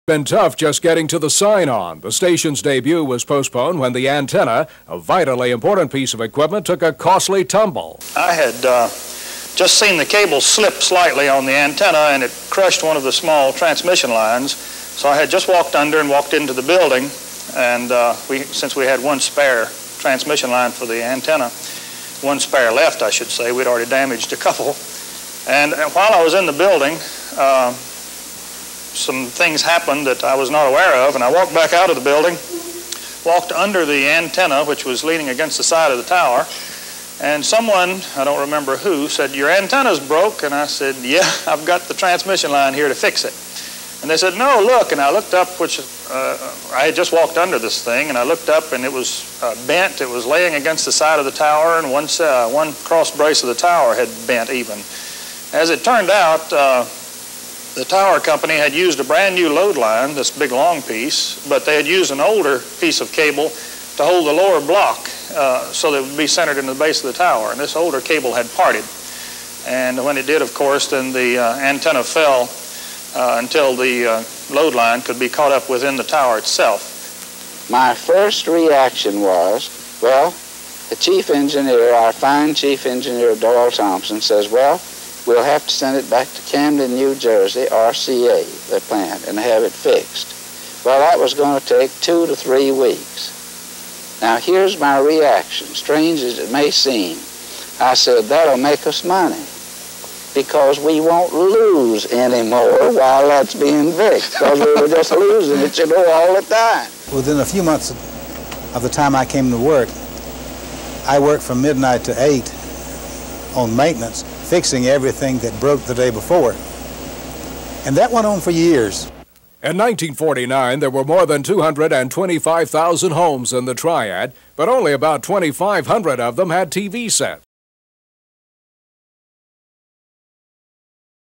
Been tough just getting to the sign-on. The station's debut was postponed when the antenna, a vitally important piece of equipment, took a costly tumble. I had just seen the cable slip slightly on the antenna, and it crushed one of the small transmission lines. So I had just walked under and walked into the building, and since we had one spare transmission line for the antenna, one spare left, I should say, we'd already damaged a couple. And while I was in the building, some things happened that I was not aware of, and I walked back out of the building, walked under the antenna, which was leaning against the side of the tower, and someone, I don't remember who, said, "Your antenna's broke," and I said, "Yeah, I've got the transmission line here to fix it." And they said, "No, look," and I looked up, which I had just walked under this thing, and I looked up, and it was bent. It was laying against the side of the tower, and one cross brace of the tower had bent even. As it turned out, the tower company had used a brand new load line, this big long piece, but they had used an older piece of cable to hold the lower block so that it would be centered in the base of the tower. And this older cable had parted. And when it did, of course, then the antenna fell until the load line could be caught up within the tower itself. My first reaction was, well, the chief engineer, our fine chief engineer, Doyle Thompson, says, well, we'll have to send it back to Camden, New Jersey, RCA, the plant, and have it fixed. Well, that was going to take 2 to 3 weeks. Now, here's my reaction. Strange as it may seem, I said, that'll make us money because we won't lose anymore while that's being fixed, because we were just losing it, you know, all the time. Within a few months of the time I came to work, I worked from midnight to 8 on maintenance, fixing everything that broke the day before. And that went on for years. In 1949, there were more than 225,000 homes in the Triad, but only about 2,500 of them had TV sets.